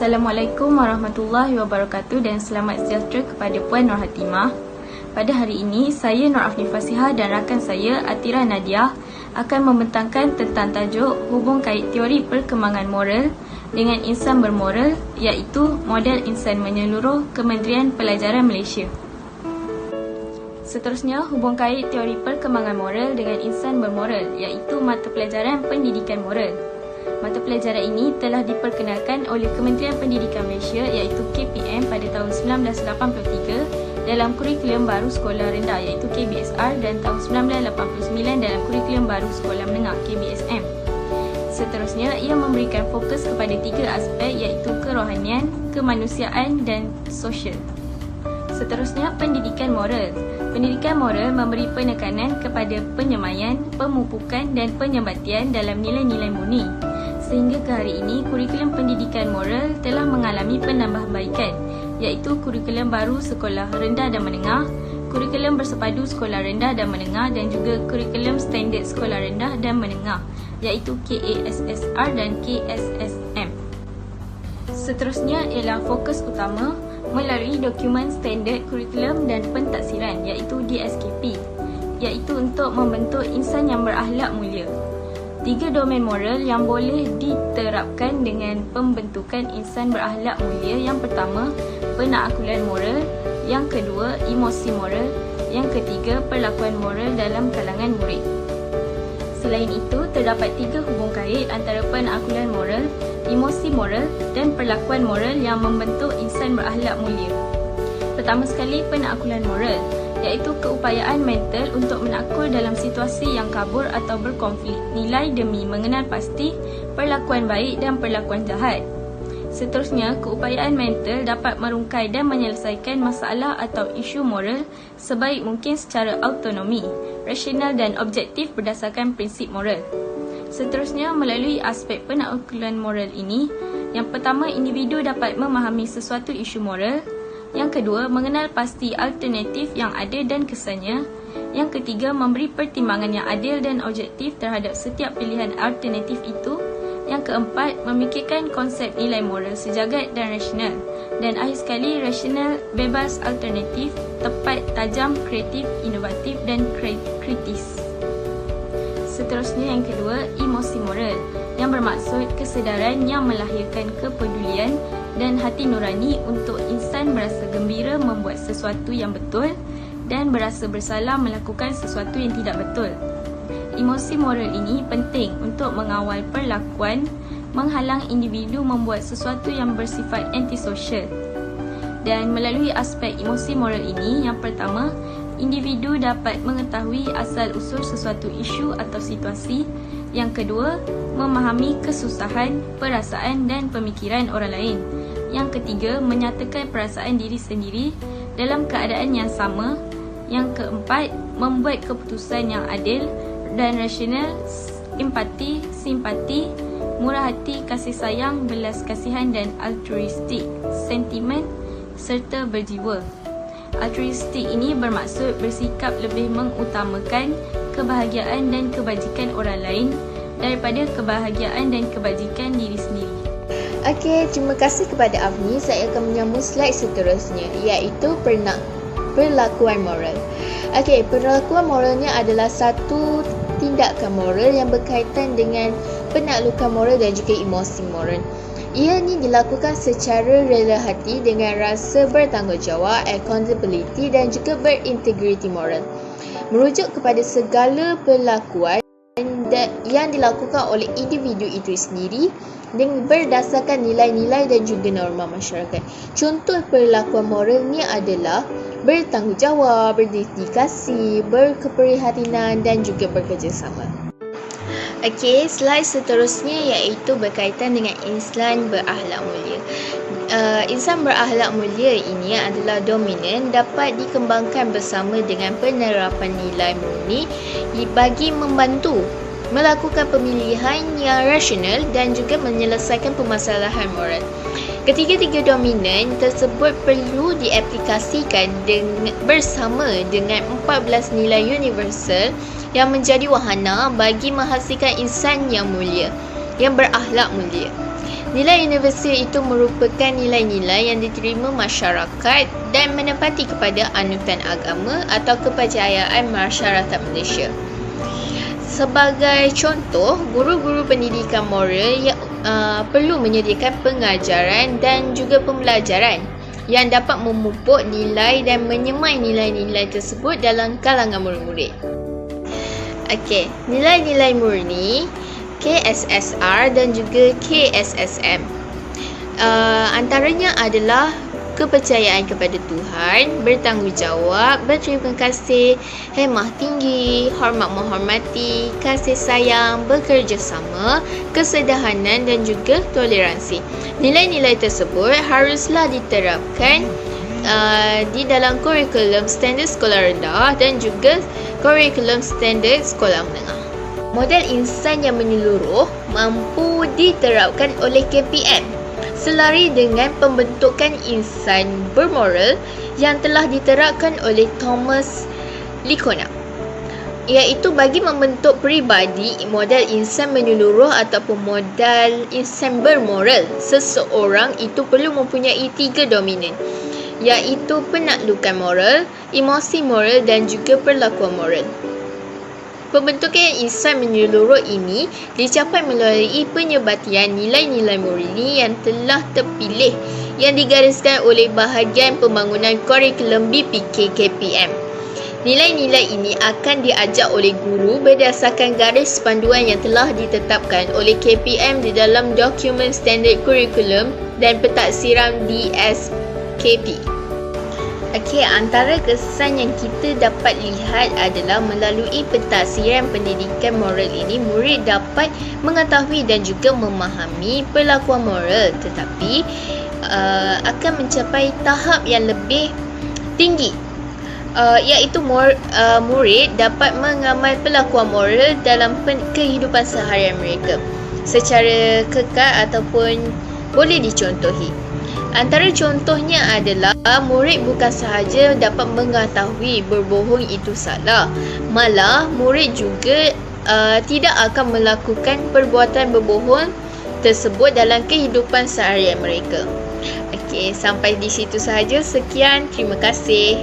Assalamualaikum warahmatullahi wabarakatuh dan selamat sejahtera kepada Puan Nur Hatimah. Pada hari ini, saya Nur Afni Fasihah dan rakan saya Atira Nadiah akan membentangkan tentang tajuk hubung kait teori perkembangan moral dengan insan bermoral, iaitu model insan menyeluruh Kementerian Pelajaran Malaysia. Seterusnya, hubung kait teori perkembangan moral dengan insan bermoral, iaitu mata pelajaran pendidikan moral. Mata pelajaran ini telah diperkenalkan oleh Kementerian Pendidikan Malaysia iaitu KPM pada tahun 1983 dalam kurikulum baru sekolah rendah iaitu KBSR dan tahun 1989 dalam kurikulum baru sekolah menengah KBSM. Seterusnya, ia memberikan fokus kepada 3 aspek iaitu kerohanian, kemanusiaan dan sosial. Seterusnya, pendidikan moral. Pendidikan moral memberi penekanan kepada penyemaian, pemupukan dan penyebatian dalam nilai-nilai murni. Sehingga ke hari ini, kurikulum pendidikan moral telah mengalami penambahbaikan, iaitu kurikulum baru sekolah rendah dan menengah, kurikulum bersepadu sekolah rendah dan menengah dan juga kurikulum standard sekolah rendah dan menengah, iaitu KASSR dan KSSM. Seterusnya ialah fokus utama melalui dokumen standard kurikulum dan pentaksiran, iaitu DSKP, iaitu untuk membentuk insan yang berakhlak mulia. 3 domain moral yang boleh diterapkan dengan pembentukan insan berakhlak mulia. Yang pertama, penaklukan moral. Yang kedua, emosi moral. Yang ketiga, perlakuan moral dalam kalangan murid. Selain itu, terdapat 3 hubung kait antara penaklukan moral, emosi moral dan perlakuan moral yang membentuk insan berakhlak mulia. Pertama sekali, penaklukan moral, iaitu keupayaan mental untuk menakul dalam situasi yang kabur atau berkonflik nilai demi mengenal pasti perlakuan baik dan perlakuan jahat. Seterusnya, keupayaan mental dapat merungkai dan menyelesaikan masalah atau isu moral sebaik mungkin secara autonomi, rasional dan objektif berdasarkan prinsip moral. Seterusnya, melalui aspek penaklukan moral ini, yang pertama, individu dapat memahami sesuatu isu moral. Yang kedua, mengenal pasti alternatif yang ada dan kesannya. Yang ketiga, memberi pertimbangan yang adil dan objektif terhadap setiap pilihan alternatif itu. Yang keempat, memikirkan konsep nilai moral sejagat dan rasional. Dan akhir sekali, rasional, bebas, alternatif, tepat, tajam, kreatif, inovatif dan kritis. Seterusnya yang kedua, emosi moral, yang bermaksud kesedaran yang melahirkan kepedulian dan hati nurani untuk insan berasa gembira membuat sesuatu yang betul dan berasa bersalah melakukan sesuatu yang tidak betul. Emosi moral ini penting untuk mengawal perlakuan, menghalang individu membuat sesuatu yang bersifat antisosial. Dan melalui aspek emosi moral ini, yang pertama, individu dapat mengetahui asal-usul sesuatu isu atau situasi. Yang kedua, memahami kesusahan, perasaan dan pemikiran orang lain. Yang ketiga, menyatakan perasaan diri sendiri dalam keadaan yang sama. Yang keempat, membuat keputusan yang adil dan rasional, empati, simpati, murah hati, kasih sayang, belas kasihan dan altruistik, sentimen serta berjiwa. Altruistik ini bermaksud bersikap lebih mengutamakan kebahagiaan dan kebajikan orang lain daripada kebahagiaan dan kebajikan diri sendiri. Okey, terima kasih kepada Afni. Saya akan menyambung slide seterusnya, iaitu perlakuan moral. Okey, perlakuan moralnya adalah satu tindakan moral yang berkaitan dengan penaklukan moral dan juga emosi moral. Ia ni dilakukan secara rela hati dengan rasa bertanggungjawab, accountability dan juga berintegriti moral. Merujuk kepada segala perlakuan yang dilakukan oleh individu itu sendiri dengan berdasarkan nilai-nilai dan juga norma masyarakat. Contoh perlakuan moral ni adalah bertanggungjawab, berdedikasi, berkeprihatinan dan juga bekerjasama. Okey, slide seterusnya iaitu berkaitan dengan insan berakhlak mulia. Insan berakhlak mulia ini adalah dominan dapat dikembangkan bersama dengan penerapan nilai murni bagi membantu melakukan pemilihan yang rasional dan juga menyelesaikan permasalahan moral. Ketiga-tiga dominan tersebut perlu diaplikasikan bersama dengan 14 nilai universal yang menjadi wahana bagi menghasilkan insan yang mulia, yang berakhlak mulia. Nilai universal itu merupakan nilai-nilai yang diterima masyarakat dan menepati kepada anutan agama atau kepercayaan masyarakat Malaysia. Sebagai contoh, guru-guru pendidikan moral yang perlu menyediakan pengajaran dan juga pembelajaran yang dapat memupuk nilai dan menyemai nilai-nilai tersebut dalam kalangan murid-murid. Okey, nilai-nilai murni, KSSR dan juga KSSM. Antaranya adalah kepercayaan kepada Tuhan, bertanggungjawab, berterima kasih, hemah tinggi, hormat menghormati, kasih sayang, bekerjasama, kesederhanan dan juga toleransi. Nilai-nilai tersebut haruslah diterapkan di dalam kurikulum standard sekolah rendah dan juga kurikulum standard sekolah menengah. Model insan yang menyeluruh mampu diterapkan oleh KPM selari dengan pembentukan insan bermoral yang telah diterapkan oleh Thomas Lincona, iaitu bagi membentuk peribadi model insan menyeluruh ataupun model insan bermoral, seseorang itu perlu mempunyai 3 dominan, iaitu penaklukan moral, emosi moral dan juga perlakuan moral. Pembentukan insan menyeluruh ini dicapai melalui penyebatian nilai-nilai murni yang telah terpilih yang digariskan oleh bahagian pembangunan kurikulum BPK KPM. Nilai-nilai ini akan diajar oleh guru berdasarkan garis panduan yang telah ditetapkan oleh KPM di dalam dokumen standard kurikulum dan pentaksiran DSKP. Okey, antara kesan yang kita dapat lihat adalah melalui pentaksiran pendidikan moral ini, murid dapat mengetahui dan juga memahami perlakuan moral, tetapi akan mencapai tahap yang lebih tinggi, iaitu murid dapat mengamal perlakuan moral dalam kehidupan seharian mereka secara kekal ataupun boleh dicontohi. Antara contohnya adalah murid bukan sahaja dapat mengetahui berbohong itu salah, malah murid juga tidak akan melakukan perbuatan berbohong tersebut dalam kehidupan seharian mereka. Okey, sampai di situ sahaja. Sekian, terima kasih.